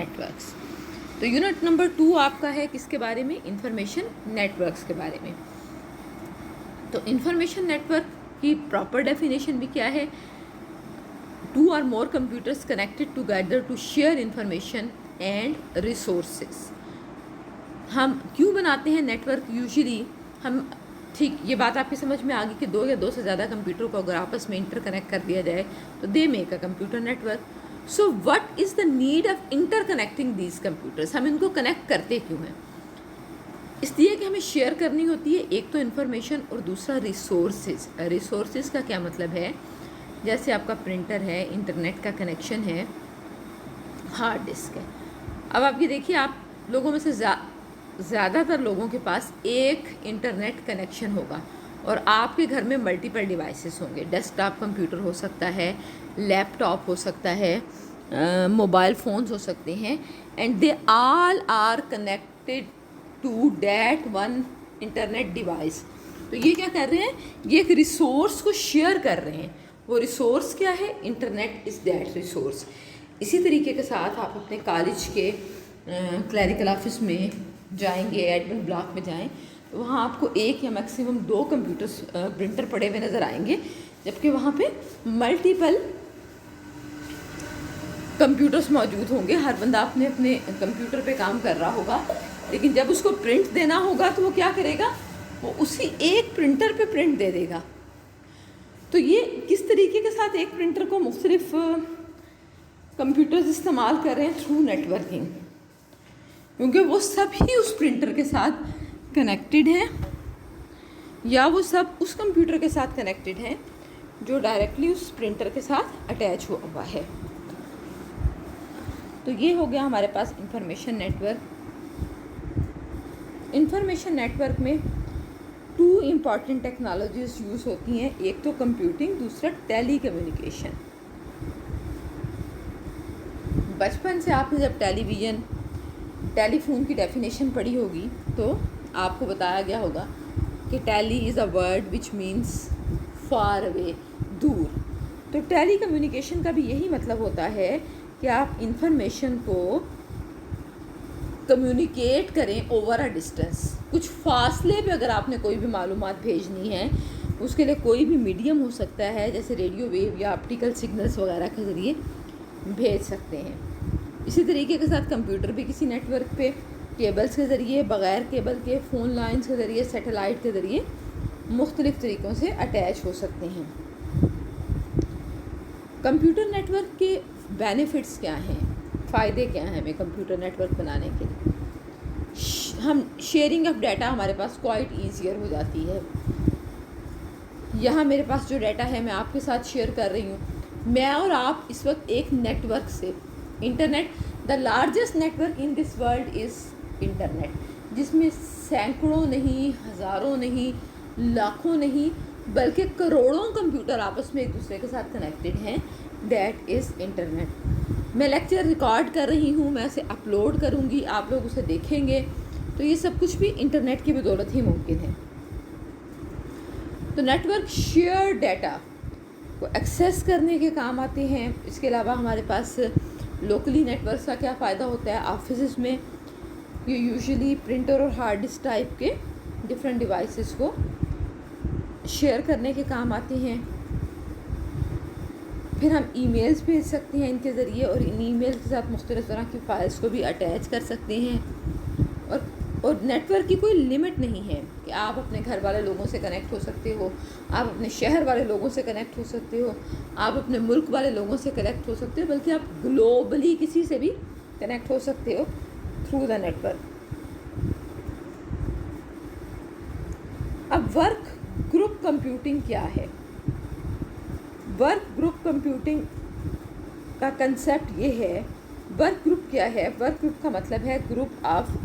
Networks. تو unit number 2 آپ کا ہے کس کے بارے میں؟ انفارمیشن نیٹورکس کے بارے میں. تو انفارمیشن نیٹورک کی پراپر ڈیفینیشن بھی کیا ہے؟ 2 or more computers connected together to share information and resources. ہم کیوں بناتے ہیں نیٹ ورک؟ یوزلی ہم ٹھیک یہ بات آپ کی سمجھ میں آ گئی کہ 2 یا 2 سے زیادہ کمپیوٹر کو اگر آپس میں انٹر کنیکٹ کر دیا جائے تو they make a computer network. So what is the need of interconnecting these computers? ہم ان کو کنیکٹ کرتے کیوں ہیں؟ اس لیے کہ ہمیں شیئر کرنی ہوتی ہے ایک تو انفارمیشن اور دوسرا ریسورسز. ریسورسز کا کیا مطلب ہے؟ جیسے آپ کا پرنٹر ہے، انٹرنیٹ کا کنیکشن ہے، ہارڈ ڈسک ہے. اب آپ یہ دیکھیے آپ لوگوں میں سے زیادہ تر لوگوں کے پاس ایک انٹرنیٹ کنیکشن ہوگا اور آپ کے گھر میں ملٹیپل ڈیوائسز ہوں گے. ڈیسک ٹاپ کمپیوٹر ہو سکتا ہے، لیپ ٹاپ ہو سکتا ہے، موبائل فونز ہو سکتے ہیں، and they all are connected to that one internet device. تو یہ کیا کر رہے ہیں؟ یہ ایک ریسورس کو شیئر کر رہے ہیں. وہ ریسورس کیا ہے؟ Internet is that resource. اسی طریقے کے ساتھ آپ اپنے کالج کے کلیریکل آفس میں جائیں گے، ایڈمن بلاک میں جائیں تو وہاں آپ کو 1 یا میکسیمم 2 کمپیوٹرز پرنٹر پڑے ہوئے نظر آئیں گے، جبکہ وہاں پہ ملٹیپل کمپیوٹرز موجود ہوں گے. ہر بندہ اپنے اپنے کمپیوٹر پہ کام کر رہا ہوگا، لیکن جب اس کو پرنٹ دینا ہوگا تو وہ کیا کرے گا؟ وہ اسی ایک پرنٹر پہ پرنٹ دے دے گا. تو یہ کس طریقے کے ساتھ ایک پرنٹر کو مختلف کمپیوٹرز استعمال کر رہے ہیں؟ تھرو نیٹ ورکنگ، کیونکہ وہ سب ہی اس پرنٹر کے ساتھ کنیکٹڈ ہیں یا وہ سب اس کمپیوٹر کے ساتھ کنیکٹڈ ہیں جو ڈائریکٹلی اس پرنٹر کے ساتھ اٹیچ ہوا ہے. تو یہ ہو گیا ہمارے پاس information network. Information network میں 2 امپورٹنٹ ٹیکنالوجیز یوز ہوتی ہیں، ایک تو کمپیوٹنگ، دوسرا ٹیلی کمیونیکیشن. بچپن سے آپ نے جب ٹیلی فون کی ڈیفینیشن پڑھی ہوگی تو آپ کو بتایا گیا ہوگا کہ tele is a word which means far away, دور. تو ٹیلی کمیونیکیشن کا بھی یہی مطلب ہوتا ہے کہ آپ انفارمیشن کو کمیونیکیٹ کریں اوور اے ڈسٹینس. کچھ فاصلے پہ اگر آپ نے کوئی بھی معلومات بھیجنی ہے، اس کے لیے کوئی بھی میڈیم ہو سکتا ہے، جیسے ریڈیو ویو یا آپٹیکل سگنلس وغیرہ کے ذریعے بھیج سکتے ہیں. اسی طریقے کے ساتھ کمپیوٹر بھی کسی نیٹ ورک پہ کیبلز کے ذریعے، بغیر کیبل کے فون لائنز کے ذریعے، سیٹلائٹ کے ذریعے مختلف طریقوں سے اٹیچ ہو سکتے ہیں. کمپیوٹر نیٹ ورک کے بینیفٹس کیا ہیں؟ فائدے کیا ہیں ہمیں کمپیوٹر نیٹ ورک بنانے کے لیے؟ ہم شیئرنگ آف ڈیٹا ہمارے پاس کوائٹ ایزیئر ہو جاتی ہے. یہاں میرے پاس جو ڈیٹا ہے میں آپ کے ساتھ شیئر کر رہی ہوں. میں اور آپ اس وقت ایک نیٹ ورک سے، internet, the largest network in this world is internet, جس میں سینکڑوں نہیں، ہزاروں نہیں، لاکھوں نہیں، بلکہ کروڑوں کمپیوٹر آپس میں ایک دوسرے کے ساتھ کنیکٹڈ ہیں. That is internet. میں لیکچر ریکارڈ کر رہی ہوں، میں اسے اپلوڈ کروں گی، آپ لوگ اسے دیکھیں گے، تو یہ سب کچھ بھی انٹرنیٹ کی بدولت ہی ممکن ہے. تو نیٹ ورک شیئر ڈیٹا کو ایکسیس کرنے کے کام آتے ہیں. اس کے علاوہ ہمارے پاس لوکلی نیٹ ورکس کا کیا فائدہ ہوتا ہے؟ آفیسز میں یہ یوزلی پرنٹر اور ہارڈ ڈسک ٹائپ کے ڈفرینٹ ڈیوائسز کو شیئر کرنے کے کام آتے ہیں. پھر ہم ای میلز بھیج سکتے ہیں ان کے ذریعے، اور ان ای میلز کے ساتھ مختلف طرح کی فائلز کو بھی اٹیچ کر سکتے ہیں. اور نیٹ ورک کی کوئی لمٹ نہیں ہے کہ آپ اپنے گھر والے لوگوں سے کنیکٹ ہو سکتے ہو، آپ اپنے شہر والے لوگوں سے کنیکٹ ہو سکتے ہو، آپ اپنے ملک والے لوگوں سے کنیکٹ ہو سکتے ہو، بلکہ آپ گلوبلی کسی سے بھی کنیکٹ ہو سکتے ہو تھرو دا نیٹ ورک. اب ورک گروپ کمپیوٹنگ کیا ہے؟ ورک گروپ کمپیوٹنگ کا کنسیپٹ یہ ہے. ورک گروپ کیا ہے؟ ورک گروپ کا مطلب ہے گروپ آف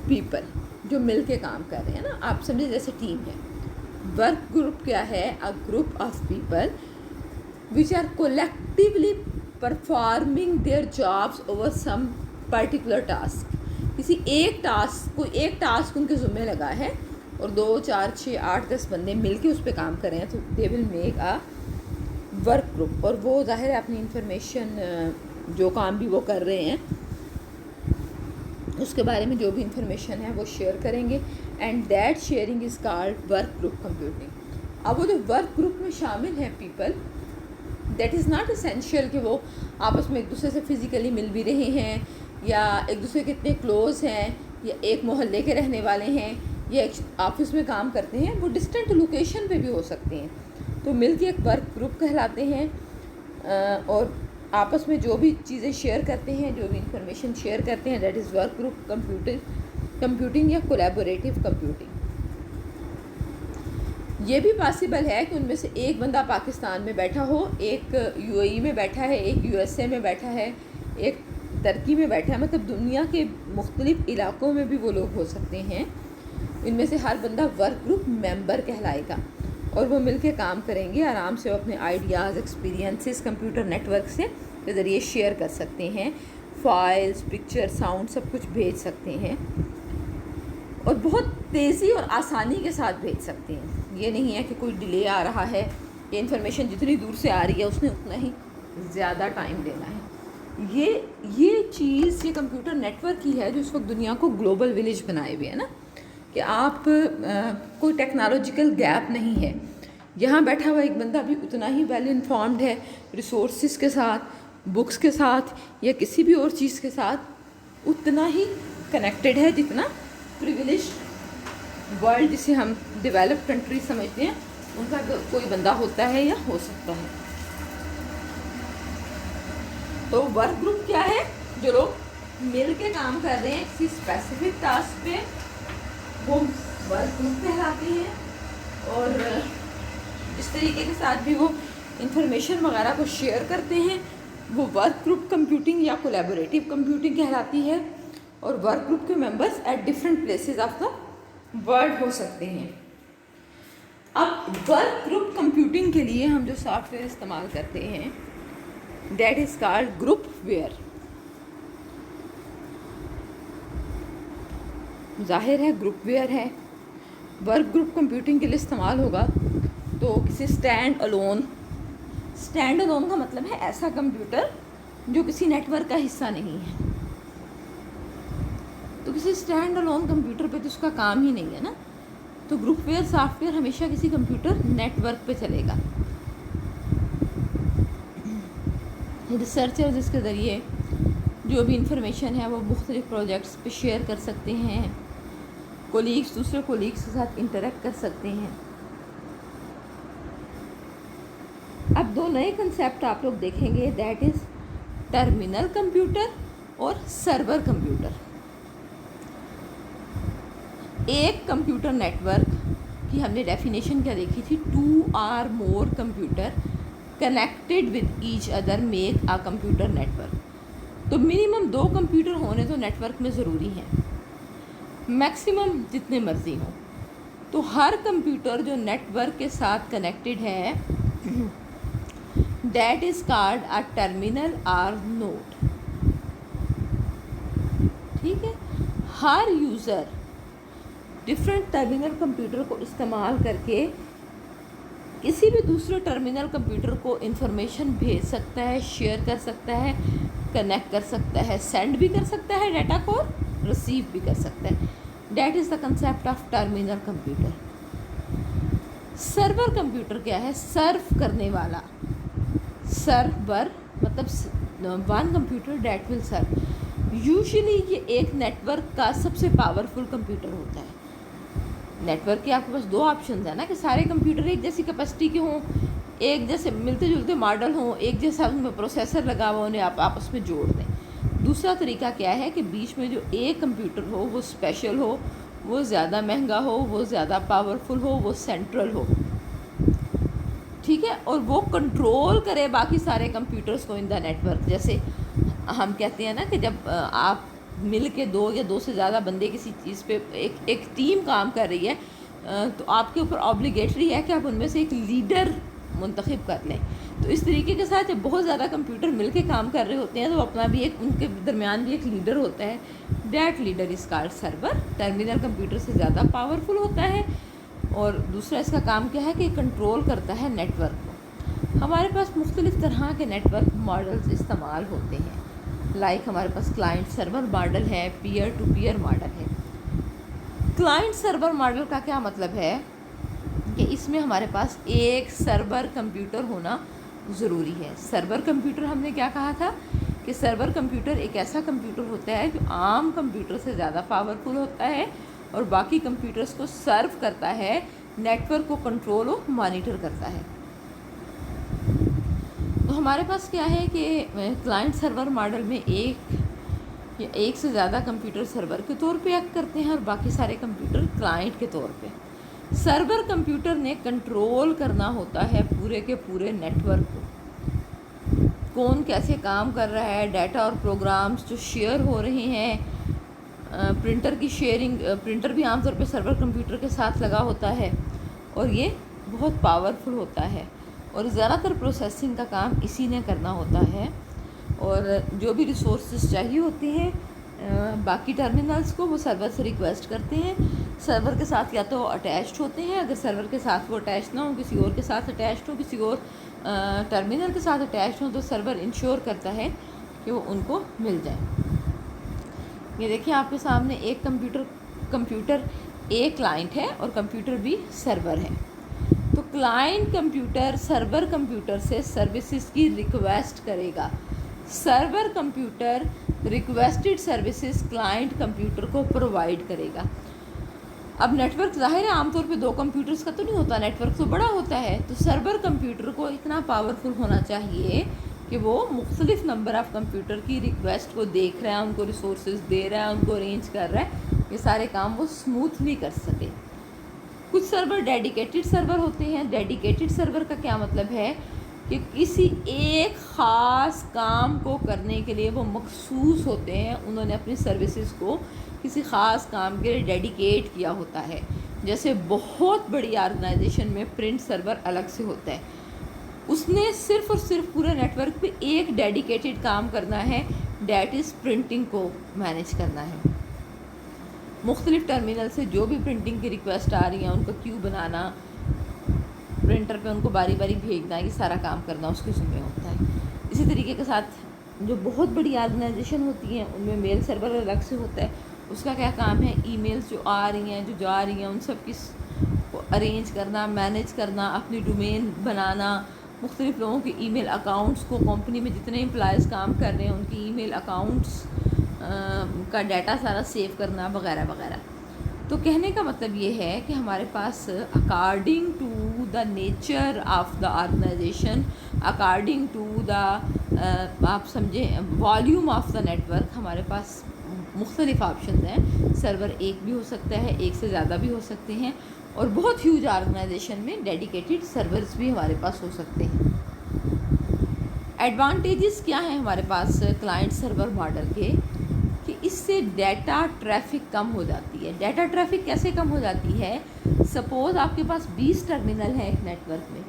پیپل جو مل کے کام کر رہے ہیں نا، آپ سمجھے جیسے ٹیم ہے. ورک گروپ کیا ہے؟ A group of people which are collectively performing their jobs over some particular task. کسی ایک ٹاسک ان کے ذمہ لگا ہے اور 2 4 6 8 10 بندے مل کے اس پہ کام کر رہے ہیں، تو they will make a work group. اور وہ ظاہر ہے اپنی انفارمیشن جو کام بھی وہ کر رہے ہیں اس کے بارے میں جو بھی انفارمیشن ہے وہ شیئر کریں گے. And that sharing is called work group computing. اب وہ جو ورک گروپ میں شامل ہیں people, that is not essential کہ وہ آپس میں ایک دوسرے سے فزیکلی مل بھی رہے ہیں, یا ایک دوسرے کے اتنے کلوز ہیں, یا ایک محلے کے رہنے والے ہیں, یا ایک آفس میں کام کرتے ہیں. وہ ڈسٹینٹ لوکیشن پہ بھی ہو سکتے ہیں. تو مل کے ایک ورک گروپ کہلاتے ہیں, اور آپس میں جو بھی چیزیں شیئر کرتے ہیں, جو بھی انفارمیشن شیئر کرتے ہیں, that is work group computing یا کولیبوریٹیو کمپیوٹنگ. یہ بھی پاسبل ہے کہ ان میں سے ایک بندہ پاکستان میں بیٹھا ہو, ایک یو اے ای میں بیٹھا ہے, ایک یو ایس اے میں بیٹھا ہے, ایک ترکی میں بیٹھا ہے. مطلب دنیا کے مختلف علاقوں میں بھی وہ لوگ ہو سکتے ہیں. ان میں سے ہر بندہ ورک گروپ ممبر کہلائے گا, اور وہ مل کے کام کریں گے. آرام سے وہ اپنے ideas, experiences computer network سے کے ذریعے شیئر کر سکتے ہیں. فائلز, پکچر, ساؤنڈ سب کچھ بھیج سکتے ہیں, اور بہت تیزی اور آسانی کے ساتھ بھیج سکتے ہیں. یہ نہیں ہے کہ کوئی ڈیلے آ رہا ہے, یہ انفارمیشن جتنی دور سے آ رہی ہے اس نے اتنا ہی زیادہ ٹائم دینا ہے. یہ چیز یہ کمپیوٹر نیٹ ورک ہی ہے جو اس وقت دنیا کو گلوبل ولیج بنائے ہوئے ہے نا, کہ آپ کوئی ٹیکنالوجیکل گیپ نہیں ہے. یہاں بیٹھا ہوا ایک بندہ بھی اتنا ہی ویل انفارمڈ ہے ریسورسز کے ساتھ, بکس کے ساتھ, یا کسی بھی اور چیز کے ساتھ, اتنا ہی کنیکٹڈ ہے جتنا پریویلیج ورلڈ جسے ہم ڈیولپ کنٹری سمجھتے ہیں ان کا کوئی بندہ ہوتا ہے یا ہو سکتا ہے. تو ورک گروپ کیا ہے؟ جو لوگ مل کے کام کر رہے ہیں کسی اسپیسیفک ٹاسک پہ, وہ ورک گروپ کہلاتے ہیں. اور اس طریقے کے ساتھ بھی وہ انفارمیشن وغیرہ کو شیئر کرتے ہیں, وہ ورک گروپ کمپیوٹنگ یا کولیبوریٹیو کمپیوٹنگ کہلاتی ہے. اور ورک گروپ کے members at different places of the world ہو سکتے ہیں. اب ورک گروپ کمپیوٹنگ کے لیے ہم جو سافٹ ویئر استعمال کرتے ہیں that is called group where. ظاہر ہے گروپ ویئر ہے, ورک گروپ کمپیوٹنگ کے لیے استعمال ہوگا تو کسی اسٹینڈ الون کا مطلب ہے ایسا کمپیوٹر جو کسی نیٹ ورک کا حصہ نہیں ہے. تو کسی اسٹینڈ الون کمپیوٹر پہ تو اس کا کام ہی نہیں ہے نا. تو گروپ ویئر سافٹ ویئر ہمیشہ کسی کمپیوٹر نیٹ ورک پہ چلے گا. ریسرچرز اس کے ذریعے جو بھی انفارمیشن ہے وہ مختلف پروجیکٹس پہ شیئر کر سکتے ہیں, کولیگس دوسرے کولیگس کے ساتھ انٹریکٹ کر سکتے ہیں. اب دو نئے کنسیپٹ آپ لوگ دیکھیں گے, دیٹ از ٹرمینل کمپیوٹر اور سرور کمپیوٹر. ایک کمپیوٹر نیٹ ورک کی ہم نے ڈیفینیشن کیا دیکھی تھی, 2 or more computer connected with each other make a computer network. تو منیمم 2 کمپیوٹر ہونے تو نیٹ ورک میں ضروری ہیں, میکسیمم جتنے مرضی ہوں. تو ہر کمپیوٹر جو نیٹ ورک کے ساتھ کنیکٹڈ ہے that is called a terminal or node. ٹھیک ہے, ہر یوزر ڈفرینٹ ٹرمینل کمپیوٹر کو استعمال کر کے کسی بھی دوسرے ٹرمینل کمپیوٹر کو انفارمیشن بھیج سکتا ہے, شیئر کر سکتا ہے, کنیکٹ کر سکتا ہے, سینڈ بھی کر سکتا ہے ڈیٹا کو, ریسیو بھی کر سکتا ہے. That is the concept of terminal computer. Server computer کیا ہے؟ سرو کرنے والا. سرور مطلب one computer that will serve. Usually یہ ایک نیٹ ورک کا سب سے پاورفل کمپیوٹر ہوتا ہے. نیٹ ورک کے آپ کے پاس 2 آپشنز ہیں نا, کہ سارے کمپیوٹر ایک جیسی کیپیسٹی کے ہوں, ایک جیسے ملتے جلتے ماڈل ہوں, ایک جیسا ان میں پروسیسر لگا ہوا, انہیں آپ آپس میں جوڑ دیں. دوسرا طریقہ کیا ہے کہ بیچ میں جو ایک کمپیوٹر ہو وہ اسپیشل ہو, وہ زیادہ مہنگا ہو, وہ زیادہ پاورفل ہو, وہ سینٹرل ہو. ٹھیک ہے, اور وہ کنٹرول کرے باقی سارے کمپیوٹرز کو ان دا نیٹ ورک. جیسے ہم کہتے ہیں نا کہ جب آپ مل کے 2 یا 2 سے زیادہ بندے کسی چیز پہ ایک ٹیم کام کر رہی ہے تو آپ کے اوپر آبلیگیٹری ہے کہ آپ ان میں سے ایک لیڈر منتخب کر لیں. تو اس طریقے کے ساتھ جب بہت زیادہ کمپیوٹر مل کے کام کر رہے ہوتے ہیں تو اپنا بھی ایک ان کے درمیان بھی ایک لیڈر ہوتا ہے. That leader is called server. Terminal computer سے زیادہ پاورفل ہوتا ہے, اور دوسرا اس کا کام کیا ہے کہ کنٹرول کرتا ہے نیٹ ورک کو. ہمارے پاس مختلف طرح کے نیٹ ورک ماڈلز استعمال ہوتے ہیں. لائک ہمارے پاس کلائنٹ سرور ماڈل ہے، پیئر ٹو پیئر ماڈل ہے۔ کلائنٹ سرور ماڈل کا کیا مطلب ہے کہ اس میں ہمارے پاس ایک سرور کمپیوٹر ہونا ضروری ہے۔ سرور کمپیوٹر ہم نے کیا کہا تھا کہ سرور کمپیوٹر ایک ایسا کمپیوٹر ہوتا ہے جو عام کمپیوٹر سے زیادہ پاورفل ہوتا ہے اور باقی کمپیوٹرز کو سرو کرتا ہے، نیٹ ورک کو کنٹرول و مانیٹر کرتا ہے۔ تو ہمارے پاس کیا ہے کہ کلائنٹ سرور ماڈل میں ایک سے زیادہ کمپیوٹر سرور کے طور پہ ایکٹ کرتے ہیں اور باقی سارے کمپیوٹر کلائنٹ کے طور پہ۔ سرور کمپیوٹر نے کنٹرول کرنا ہوتا ہے پورے کے پورے نیٹ ورک کو، کون کیسے کام کر رہا ہے، ڈیٹا اور پروگرامز جو شیئر ہو رہے ہیں، پرنٹر کی شیئرنگ، پرنٹر بھی عام طور پہ سرور کمپیوٹر کے ساتھ لگا ہوتا ہے اور یہ بہت پاورفل ہوتا ہے اور زیادہ تر پروسیسنگ کا کام اسی نے کرنا ہوتا ہے، اور جو بھی ریسورسز چاہیے ہوتے ہیں باقی ٹرمینلز کو وہ سرور سے ریکویسٹ کرتے ہیں۔ سرور کے ساتھ یا تو اٹیچڈ ہوتے ہیں، اگر سرور کے ساتھ وہ اٹیچ نہ ہوں، کسی اور کے ساتھ اٹیچڈ ہوں، کسی اور ٹرمینل کے ساتھ اٹیچڈ ہوں، تو سرور انشور کرتا ہے کہ وہ ان کو مل جائیں۔ یہ دیکھیں آپ کے سامنے ایک کمپیوٹر ایک کلائنٹ ہے اور کمپیوٹر بھی سرور ہے۔ تو کلائنٹ کمپیوٹر سرور کمپیوٹر سے سروسز کی ریکویسٹ کرے گا، server computer requested services client computer کو پرووائڈ کرے گا۔ اب نیٹ ورک ظاہر ہے عام طور پہ دو کمپیوٹرز کا تو نہیں ہوتا، نیٹ ورک تو بڑا ہوتا ہے، تو سرور کمپیوٹر کو اتنا پاورفل ہونا چاہیے کہ وہ مختلف نمبر آف کمپیوٹر کی ریکویسٹ کو دیکھ رہا ہے، ان کو ریسورسز دے رہا ہے، ان کو ارینج کر رہا ہے، یہ سارے کام وہ اسموتھلی کر سکے۔ کچھ سرور ڈیڈیکیٹڈ سرور ہوتے ہیں۔ ڈیڈیکیٹڈ سرور کا کیا مطلب ہے کہ کسی ایک خاص کام کو کرنے کے لیے وہ مخصوص ہوتے ہیں، انہوں نے اپنی سروسز کو کسی خاص کام کے لیے ڈیڈیکیٹ کیا ہوتا ہے۔ جیسے بہت بڑی آرگنائزیشن میں پرنٹ سرور الگ سے ہوتا ہے، اس نے صرف اور صرف پورے نیٹ ورک پہ ایک ڈیڈیکیٹڈ کام کرنا ہے، دیٹ از پرنٹنگ کو مینیج کرنا ہے۔ مختلف ٹرمینل سے جو بھی پرنٹنگ کی ریکویسٹ آ رہی ہیں ان کو کیو بنانا، پرنٹر پہ ان کو باری باری بھیجنا، یہ سارا کام کرنا اس کے ذمہ ہوتا ہے۔ اسی طریقے کے ساتھ جو بہت بڑی آرگنائزیشن ہوتی ہیں ان میں میل سرور الگ سے ہوتا ہے، اس کا کیا کام ہے، ای میلز جو آ رہی ہیں جو جا رہی ہیں ان سب کی کو ارینج کرنا، مینیج کرنا، اپنی ڈومین بنانا، مختلف لوگوں کے ای میل اکاؤنٹس کو، کمپنی میں جتنے امپلائیز کام کر رہے ہیں ان کی ای میل اکاؤنٹس کا ڈیٹا سارا سیو کرنا وغیرہ وغیرہ۔ تو کہنے کا مطلب یہ ہے کہ ہمارے پاس according to the nature of the organisation, according to the آپ سمجھیں volume of the network, ہمارے پاس مختلف آپشنز ہیں۔ سرور ایک بھی ہو سکتا ہے، ایک سے زیادہ بھی ہو سکتے ہیں، اور بہت ہیوج آرگنائزیشن میں ڈیڈیکیٹڈ سرورز بھی ہمارے پاس ہو سکتے ہیں۔ ایڈوانٹیجز کیا ہیں ہمارے پاس کلائنٹ سرور ماڈل کے، کہ اس سے ڈیٹا ٹریفک کم ہو جاتی ہے۔ ڈیٹا ٹریفک کیسے کم ہو جاتی ہے؟ سپوز آپ کے پاس 20 ٹرمینل ہیں ایک نیٹ ورک میں،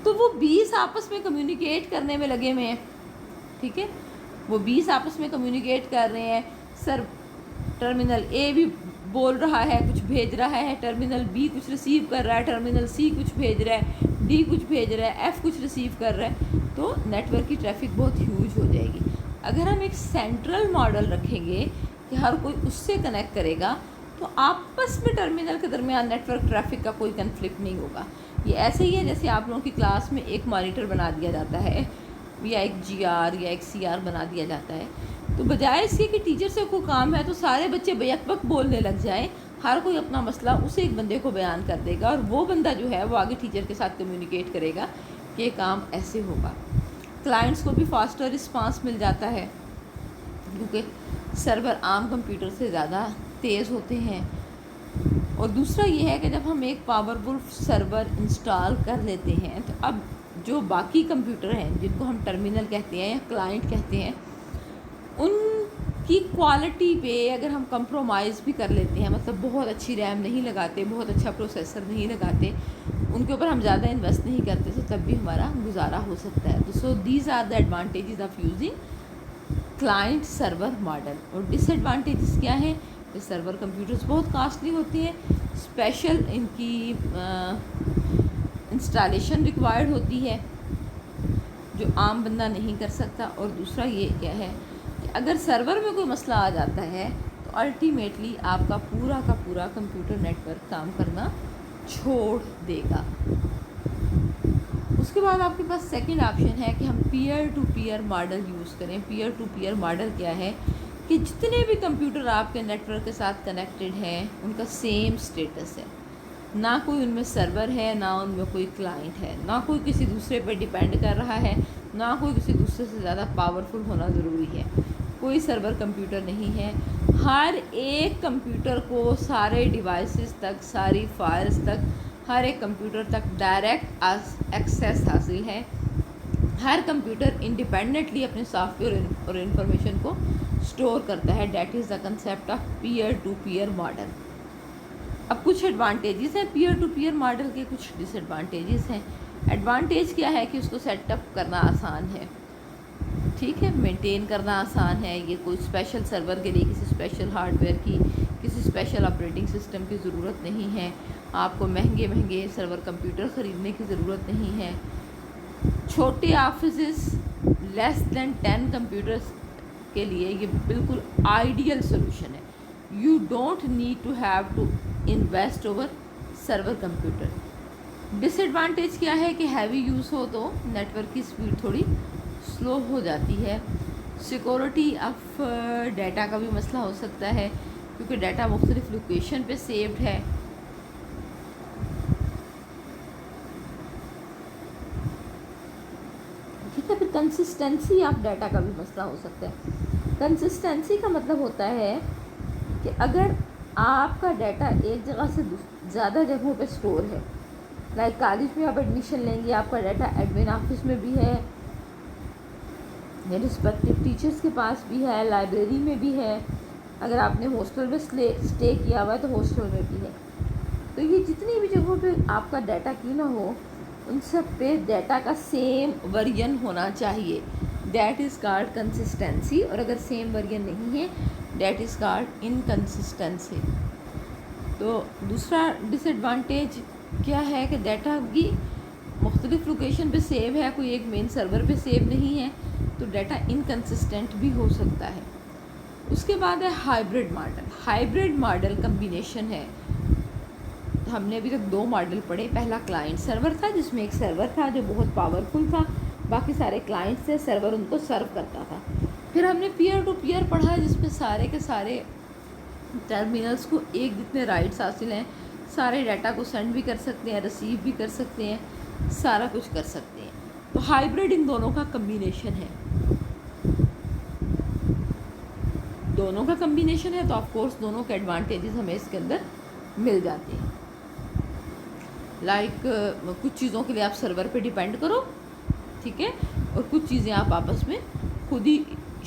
تو وہ 20 آپس میں کمیونیکیٹ کرنے میں لگے ہوئے ہیں، ٹھیک ہے، وہ 20 آپس میں کمیونیکیٹ کر رہے ہیں، سر ٹرمینل اے بھی بول رہا ہے، کچھ بھیج رہا ہے، ٹرمینل بی کچھ ریسیو کر رہا ہے، ٹرمینل سی کچھ بھیج رہا ہے، ڈی کچھ بھیج رہا ہے، ایف کچھ ریسیو کر رہا ہے، تو نیٹ ورک کی ٹریفک بہت ہیوج ہو جائے گی۔ اگر ہم ایک سینٹرل ماڈل رکھیں گے کہ ہر کوئی اس سے کنیکٹ کرے گا، تو آپس میں ٹرمینل کے درمیان نیٹ ورک ٹریفک کا کوئی کنفلکٹ نہیں ہوگا۔ یہ ایسے ہی ہے جیسے آپ لوگوں کی کلاس میں ایک مانیٹر بنا دیا جاتا ہے، یا ایک جی آر یا ایک سی آر بنا دیا جاتا ہے، تو بجائے اس کے کہ ٹیچر سے کوئی کام ہے تو سارے بچے بیک وقت بولنے لگ جائیں، ہر کوئی اپنا مسئلہ اسے ایک بندے کو بیان کر دے گا، اور وہ بندہ جو ہے وہ آگے ٹیچر کے ساتھ کمیونیکیٹ کرے گا کہ یہ کام ایسے ہوگا۔ کلائنٹس کو بھی فاسٹر رسپانس مل جاتا ہے کیونکہ سرور عام کمپیوٹر سے زیادہ تیز ہوتے ہیں۔ اور دوسرا یہ ہے کہ جب ہم ایک پاورفل سرور انسٹال کر لیتے ہیں تو اب جو باقی کمپیوٹر ہیں جن کو ہم ٹرمینل کہتے ہیں یا کلائنٹ کہتے ہیں، ان کی کوالٹی پہ اگر ہم کمپرومائز بھی کر لیتے ہیں، مطلب بہت اچھی ریم نہیں لگاتے، بہت اچھا پروسیسر نہیں لگاتے، ان کے اوپر ہم زیادہ انویسٹ نہیں کرتے، تو تب بھی ہمارا گزارا ہو سکتا ہے۔ تو so these are the advantages of using client server model. اور ڈس ایڈوانٹیجز کیا ہیں؟ کہ سرور کمپیوٹرز بہت کاسٹلی ہوتے ہیں، اسپیشل ان کی انسٹالیشن ریکوائرڈ ہوتی ہے، جو عام بندہ نہیں کر سکتا. اور دوسرا یہ کیا ہے کہ اگر سرور میں کوئی مسئلہ آ جاتا ہے تو الٹیمیٹلی آپ کا پورا کمپیوٹر نیٹ ورک کام کرنا چھوڑ دے گا. اس کے بعد آپ کے پاس سیکنڈ آپشن ہے کہ ہم peer to peer model use کریں. پیئر ٹو پیئر ماڈل کیا ہے کہ جتنے بھی کمپیوٹر آپ کے نیٹ ورک کے ساتھ کنیکٹڈ ہیں ان کا سیم اسٹیٹس ہے. نہ کوئی ان میں سرور ہے، نہ ان میں کوئی کلائنٹ ہے، نہ کوئی کسی دوسرے پہ ڈیپینڈ کر رہا ہے، نہ کوئی کسی دوسرے سے زیادہ پاورفل ہونا ضروری ہے. کوئی سرور کمپیوٹر نہیں ہے. ہر ایک کمپیوٹر کو سارے ڈیوائسز تک، ساری فائلز تک، ہر ایک کمپیوٹر تک ڈائریکٹ ایکسیس حاصل ہے. ہر کمپیوٹر انڈیپینڈنٹلی اپنے سافٹ ویئر اور انفارمیشن کو اسٹور کرتا ہے. That is the concept of peer to peer model. اب کچھ ایڈوانٹیجز ہیں پیئر ٹو پیئر ماڈل کے، کچھ ڈس ایڈوانٹیجز ہیں. ایڈوانٹیج کیا ہے کہ اس کو سیٹ اپ کرنا آسان ہے، ٹھیک ہے، مینٹین کرنا آسان ہے. یہ کوئی اسپیشل سرور کے لیے کسی اسپیشل ہارڈ ویئر کی، کسی اسپیشل آپریٹنگ سسٹم کی ضرورت نہیں ہے. آپ کو مہنگے سرور کمپیوٹر خریدنے کی ضرورت نہیں ہے. چھوٹے آفیسز لیس دین 10 کمپیوٹرز کے لیے یہ بالکل آئیڈیل سولوشن ہے. You don't need to have to invest over server computer. Disadvantage کیا ہے کہ ہیوی یوز ہو تو نیٹ ورک کی اسپیڈ تھوڑی سلو ہو جاتی ہے. سیکورٹی آف ڈیٹا کا بھی مسئلہ ہو سکتا ہے کیونکہ ڈیٹا مختلف لوکیشن پہ سیوڈ ہے. ٹھیک ہے، پھر کنسسٹنسی آف ڈیٹا کا بھی مسئلہ ہو سکتا ہے. کنسسٹنسی کا مطلب ہوتا ہے کہ اگر آپ کا ڈیٹا ایک جگہ سے زیادہ جگہوں پہ اسٹور ہے، لائک کالج میں آپ ایڈمیشن لیں گے، آپ کا ڈیٹا ایڈمن آفس میں بھی ہے، رسپیکٹو ٹیچرس کے پاس بھی ہے، لائبریری میں بھی ہے، اگر آپ نے ہاسٹل میں اسٹے کیا ہوا ہے تو ہاسٹل میں بھی ہے. تو یہ جتنی بھی جگہوں پہ آپ کا ڈیٹا کیوں نہ ہو، ان سب پہ ڈیٹا کا سیم ورژن ہونا چاہیے. That is called consistency. اور اگر سیم ورژن نہیں ہے دیٹ از کالڈ انکنسسٹنسی. تو دوسرا ڈس ایڈوانٹیج کیا ہے کہ ڈیٹا کی مختلف لوکیشن پہ سیو ہے، کوئی ایک مین سرور پہ سیو نہیں ہے، تو ڈیٹا انکنسسٹنٹ بھی ہو سکتا ہے. اس کے بعد ہے hybrid model. Hybrid model combination ہے. ہم نے ابھی تک 2 ماڈل پڑھے. پہلا کلائنٹ سرور تھا جس میں ایک سرور تھا جو بہت پاورفل تھا، باقی سارے کلائنٹس تھے، سرور ان کو سرو کرتا تھا. پھر ہم نے پیئر ٹو پیئر پڑھا جس میں سارے کے سارے ٹرمینلز کو ایک جتنے رائٹس حاصل ہیں، سارے ڈیٹا کو سینڈ بھی کر سکتے ہیں، ریسیو بھی کر سکتے ہیں، سارا کچھ کر سکتے ہیں. تو ہائبرڈ ان دونوں کا کمبینیشن ہے. دونوں کا کمبینیشن ہے تو آف کورس دونوں کے ایڈوانٹیجز ہمیں اس کے اندر مل جاتے ہیں. لائک کچھ چیزوں کے لیے آپ سرور پہ ڈیپینڈ کرو، ٹھیک ہے، اور کچھ چیزیں آپ آپس میں خود ہی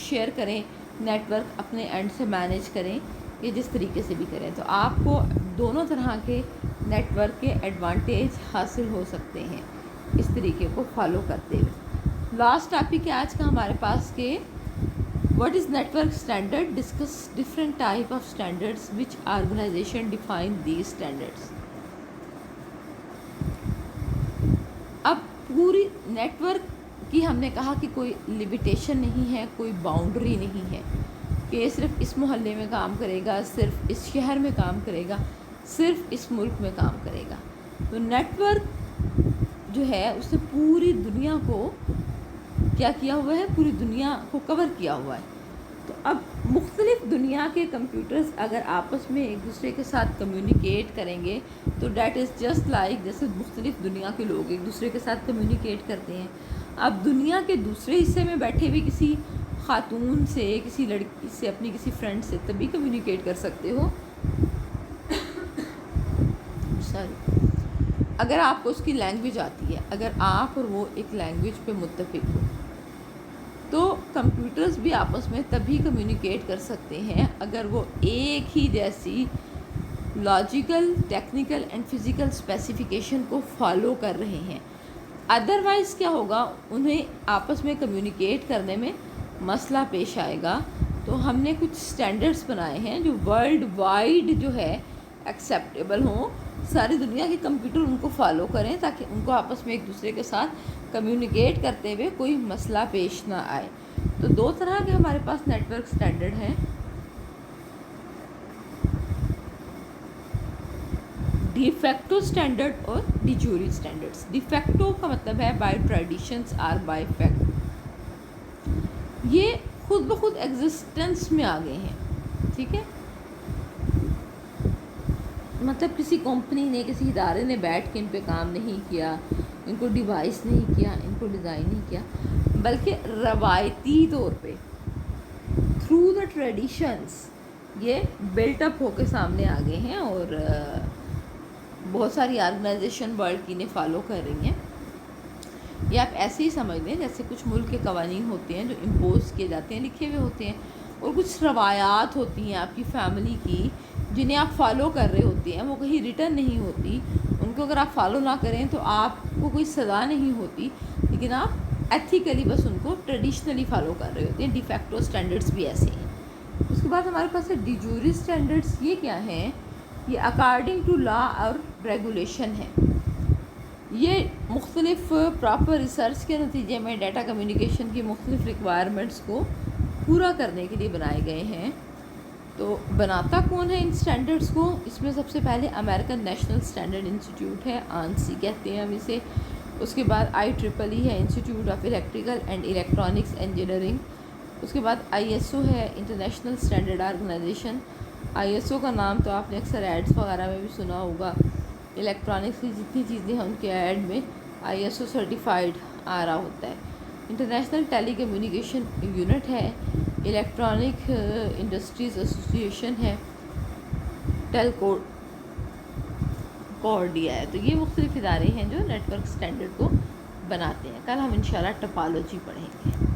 شیئر کریں، نیٹ ورک اپنے اینڈ سے مینیج کریں، یا جس طریقے سے بھی کریں. تو آپ کو دونوں طرح کے نیٹ ورک کے ایڈوانٹیج حاصل ہو سکتے ہیں اس طریقے کو فالو کرتے ہوئے. لاسٹ ٹاپک ہے آج کا ہمارے پاس کہ what is network standard. Discuss different type of standards which organisation define these standards. اب پوری نیٹ ورک کی ہم نے کہا کہ کوئی لمیٹیشن نہیں ہے، کوئی باؤنڈری نہیں ہے کہ یہ صرف اس محلے میں کام کرے گا، صرف اس شہر میں کام کرے گا، صرف اس ملک میں کام کرے گا. تو نیٹ ورک جو ہے اس نے پوری دنیا کو کیا کیا ہوا ہے، پوری دنیا کو کور کیا ہوا ہے. تو اب مختلف دنیا کے کمپیوٹرز اگر آپس میں ایک دوسرے کے ساتھ کمیونیکیٹ کریں گے تو دیٹ از جسٹ لائک جیسے مختلف دنیا کے لوگ ایک دوسرے کے ساتھ کمیونیکیٹ کرتے ہیں. اب دنیا کے دوسرے حصے میں بیٹھے ہوئے کسی خاتون سے، کسی لڑکی سے، اپنی کسی فرینڈ سے تبھی کمیونیکیٹ کر سکتے ہو اگر آپ کو اس کی لینگویج آتی ہے، اگر آپ اور وہ ایک لینگویج پہ متفق ہو. تو کمپیوٹرز بھی آپس میں تبھی کمیونیکیٹ کر سکتے ہیں اگر وہ ایک ہی جیسی logical, technical and physical specification کو فالو کر رہے ہیں. ادروائز کیا ہوگا، انہیں آپس میں کمیونیکیٹ کرنے میں مسئلہ پیش آئے گا. تو ہم نے کچھ اسٹینڈرڈس بنائے ہیں جو ورلڈ وائڈ جو ہے ایکسیپٹیبل ہوں ساری دنیا کے کمپیوٹر ان کو فالو کریں تاکہ ان کو آپس میں ایک دوسرے کے ساتھ کمیونیکیٹ کرتے ہوئے کوئی مسئلہ پیش نہ آئے. تو 2 طرح کے ہمارے پاس نیٹ ورک اسٹینڈرڈ ہیں. ڈی فیکٹو اسٹینڈرڈ اور de jure standards. De facto کا مطلب ہے by traditions or by fact. یہ خود بخود ایگزسٹنس میں آ گئے ہیں. ٹھیک ہے, مطلب کسی کمپنی نے, کسی ادارے نے بیٹھ کے ان پہ کام نہیں کیا, ان کو ڈیوائس نہیں کیا, ان کو ڈیزائن نہیں کیا, بلکہ روایتی طور پہ تھرو دا ٹریڈیشنس یہ بلٹ اپ ہو کے سامنے آ گئے ہیں, اور بہت ساری آرگنائزیشن ورلڈ کی انہیں فالو کر رہی ہیں. یہ آپ ایسے ہی سمجھ لیں جیسے کچھ ملک کے قوانین ہوتے ہیں جو امپوز کیے جاتے ہیں, لکھے ہوئے ہوتے ہیں, اور کچھ روایات ہوتی ہیں آپ کی فیملی کی جنہیں آپ فالو کر رہے ہوتے ہیں, وہ کہیں ریٹن نہیں ہوتی. ان کو اگر آپ فالو نہ کریں تو آپ کو کوئی سزا نہیں ہوتی, لیکن آپ ایتھیکلی بس ان کو ٹریڈیشنلی فالو کر رہے ہوتے ہیں. ڈی فیکٹو اسٹینڈرڈس بھی ایسے ہیں. اس کے بعد ہمارے پاس ہے ڈی جیوری اسٹینڈرڈس. یہ کیا ہیں؟ یہ اکارڈنگ ٹو لا اور ریگولیشن ہے. یہ مختلف پراپر ریسرچ کے نتیجے میں ڈیٹا کمیونیکیشن کی مختلف ریکوائرمنٹس کو پورا کرنے کے لیے بنائے گئے ہیں. تو بناتا کون ہے ان اسٹینڈرڈس کو؟ اس میں سب سے پہلے امریکن نیشنل اسٹینڈرڈ انسٹیٹیوٹ ہے, آنسی کہتے ہیں ہم اسے. اس کے بعد IEEE ہے, Institute of Electrical and Electronics Engineering. اس کے بعد ISO ہے, انٹرنیشنل اسٹینڈرڈ آرگنائزیشن. ISO کا نام تو آپ نے اکثر ایڈس وغیرہ میں بھی سنا ہوگا. الیکٹرانکس کی جتنی چیزیں ہیں ان کے ایڈ میں ISO سرٹیفائڈ آ رہا ہوتا ہے. انٹرنیشنل ٹیلی کمیونیکیشن یونٹ ہے, الیکٹرانک انڈسٹریز ایسوسیشن ہے, کورڈیا ہے. تو یہ مختلف ادارے ہیں جو نیٹ ورک اسٹینڈرڈ کو بناتے ہیں. کل ہم انشاءاللہ ٹپالوجی پڑھیں گے.